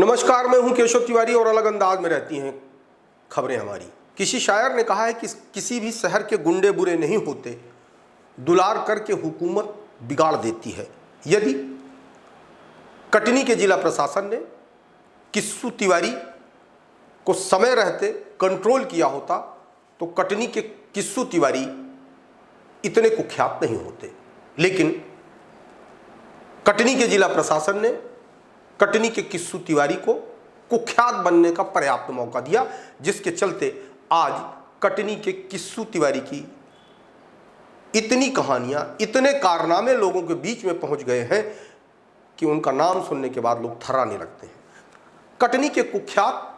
नमस्कार, मैं हूं केशव तिवारी और अलग अंदाज में रहती हैं खबरें हमारी। किसी शायर ने कहा है कि किसी भी शहर के गुंडे बुरे नहीं होते, दुलार करके हुकूमत बिगाड़ देती है। यदि कटनी के जिला प्रशासन ने किस्सू तिवारी को समय रहते कंट्रोल किया होता तो कटनी के किस्सू तिवारी इतने कुख्यात नहीं होते। लेकिन कटनी के जिला प्रशासन ने कटनी के किस्सू तिवारी को कुख्यात बनने का पर्याप्त मौका दिया, जिसके चलते आज कटनी के किस्सू तिवारी की इतनी कहानियां, इतने कारनामे लोगों के बीच में पहुंच गए हैं कि उनका नाम सुनने के बाद लोग थर्राने लगते हैं। कटनी के कुख्यात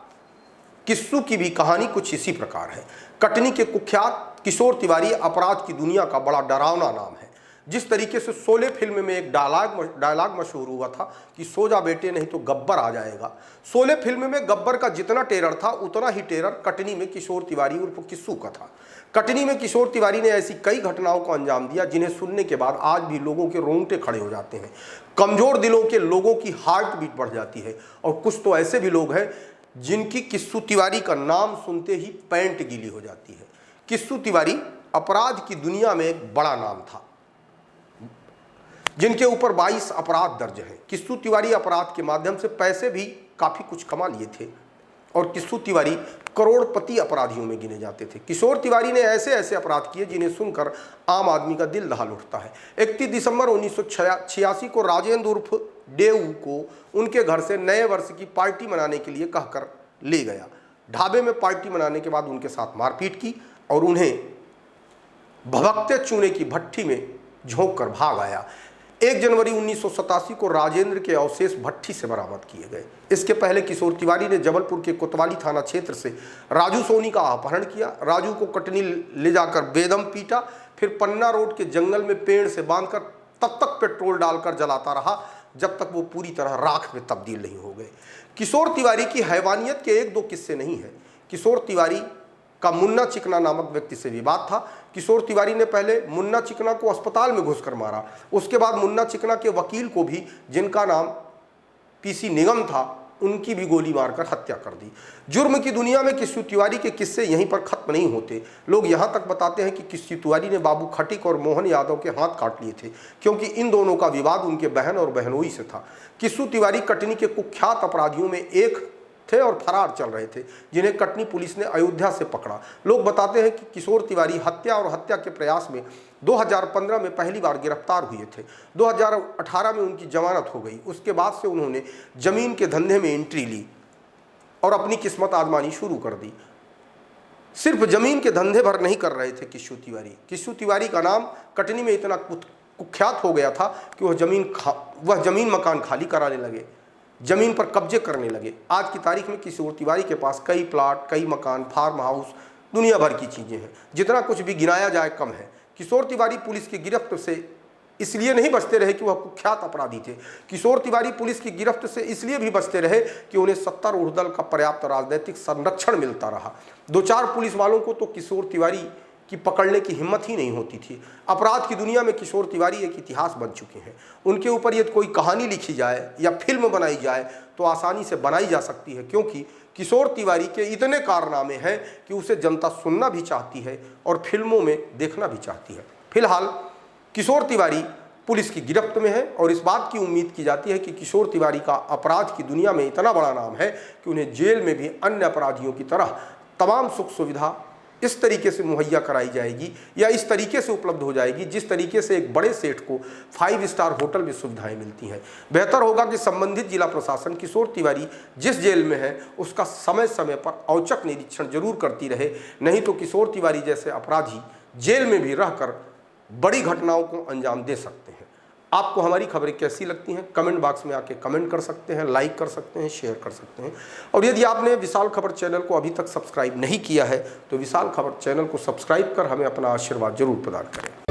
किस्सू की भी कहानी कुछ इसी प्रकार है। कटनी के कुख्यात किशोर तिवारी अपराध की दुनिया का बड़ा डरावना नाम है। जिस तरीके से शोले फिल्म में एक डायलॉग मशहूर हुआ था कि सो जा बेटे नहीं तो गब्बर आ जाएगा। शोले फिल्म में गब्बर का जितना टेरर था उतना ही टेरर कटनी में किशोर तिवारी उर्फ किस्सू का था। कटनी में किशोर तिवारी ने ऐसी कई घटनाओं को अंजाम दिया जिन्हें सुनने के बाद आज भी लोगों के रोंगटे खड़े हो जाते हैं। कमजोर दिलों के लोगों की हार्ट बीट बढ़ जाती है। और कुछ तो ऐसे भी लोग हैं जिनकी किस्सू तिवारी का नाम सुनते ही पैंट गीली हो जाती है। किस्सू तिवारी अपराध की दुनिया में एक बड़ा नाम था, जिनके ऊपर 22 अपराध दर्ज हैं। किस्सू तिवारी अपराध के माध्यम से पैसे भी काफ़ी कुछ कमा लिए थे और किस्सू तिवारी करोड़पति अपराधियों में गिने जाते थे। किशोर तिवारी ने ऐसे ऐसे अपराध किए जिन्हें सुनकर आम आदमी का दिल दहल उठता है। 31 दिसंबर 1986 को राजेंद्र उर्फ डेऊ को उनके घर से नए वर्ष की पार्टी मनाने के लिए कहकर ले गया। ढाबे में पार्टी मनाने के बाद उनके साथ मारपीट की और उन्हें भभकते चूने की भट्ठी में झोंक कर भाग आया। 1 जनवरी 1987 को राजेंद्र के अवशेष भट्ठी से बरामद किए गए। इसके पहले किशोर तिवारी ने जबलपुर के कोतवाली थाना क्षेत्र से राजू सोनी का अपहरण किया। राजू को कटनी ले जाकर बेदम पीटा, फिर पन्ना रोड के जंगल में पेड़ से बांधकर तब तक पेट्रोल डालकर जलाता रहा जब तक वो पूरी तरह राख में तब्दील नहीं हो गए। किशोर तिवारी की हैवानियत के 1-2 किस्से नहीं है। किशोर तिवारी का मुन्ना चिकना नामक व्यक्ति से विवाद था। किशोर तिवारी ने पहले मुन्ना चिकना को अस्पताल में घुसकर मारा। उसके बाद मुन्ना चिकना के वकील को भी, जिनका नाम पीसी निगम था, उनकी भी गोली मारकर हत्या कर दी। जुर्म की दुनिया में किस्सू तिवारी के किस्से यहीं पर खत्म नहीं होते। लोग यहाँ तक बताते हैं कि किस्सू तिवारी ने बाबू खटिक और मोहन यादव के हाथ काट लिए थे, क्योंकि इन दोनों का विवाद उनके बहन और बहनोई से था। किस्सू तिवारी कटनी के कुख्यात अपराधियों में एक थे और फरार चल रहे थे, जिन्हें कटनी पुलिस ने अयोध्या से पकड़ा। लोग बताते हैं कि किशोर तिवारी हत्या और हत्या के प्रयास में 2015 में पहली बार गिरफ्तार हुए थे। 2018 में उनकी जमानत हो गई। उसके बाद से उन्होंने जमीन के धंधे में एंट्री ली और अपनी किस्मत आजमानी शुरू कर दी। सिर्फ जमीन के धंधे भर नहीं कर रहे थे किस्सू तिवारी। किस्सू तिवारी का नाम कटनी में इतना कुख्यात हो गया था कि वह जमीन मकान खाली कराने लगे, जमीन पर कब्जे करने लगे। आज की तारीख में किशोर तिवारी के पास कई प्लाट, कई मकान, फार्म हाउस, दुनिया भर की चीज़ें हैं। जितना कुछ भी गिनाया जाए कम है। किशोर तिवारी पुलिस की गिरफ्त से इसलिए नहीं बचते रहे कि वह कुख्यात अपराधी थे। किशोर तिवारी पुलिस की गिरफ्त से इसलिए भी बचते रहे कि उन्हें सत्तारूढ़ दल का पर्याप्त राजनीतिक संरक्षण मिलता रहा। 2-4 पुलिस वालों को तो किशोर तिवारी की पकड़ने की हिम्मत ही नहीं होती थी। अपराध की दुनिया में किशोर तिवारी एक इतिहास बन चुके हैं। उनके ऊपर यदि कोई कहानी लिखी जाए या फिल्म बनाई जाए तो आसानी से बनाई जा सकती है, क्योंकि किशोर तिवारी के इतने कारनामे हैं कि उसे जनता सुनना भी चाहती है और फिल्मों में देखना भी चाहती है। फिलहाल किशोर तिवारी पुलिस की गिरफ्त में है और इस बात की उम्मीद की जाती है कि किशोर तिवारी का अपराध की दुनिया में इतना बड़ा नाम है कि उन्हें जेल में भी अन्य अपराधियों की तरह तमाम सुख सुविधा इस तरीके से मुहैया कराई जाएगी या इस तरीके से उपलब्ध हो जाएगी जिस तरीके से एक बड़े सेठ को 5 स्टार होटल में सुविधाएं मिलती हैं। बेहतर होगा कि संबंधित जिला प्रशासन किशोर तिवारी जिस जेल में है उसका समय समय पर औचक निरीक्षण जरूर करती रहे, नहीं तो किशोर तिवारी जैसे अपराधी जेल में भी रहकर बड़ी घटनाओं को अंजाम दे सकते हैं। आपको हमारी खबरें कैसी लगती हैं कमेंट बॉक्स में आके कमेंट कर सकते हैं, लाइक कर सकते हैं, शेयर कर सकते हैं। और यदि आपने विशाल खबर चैनल को अभी तक सब्सक्राइब नहीं किया है तो विशाल खबर चैनल को सब्सक्राइब कर हमें अपना आशीर्वाद जरूर प्रदान करें।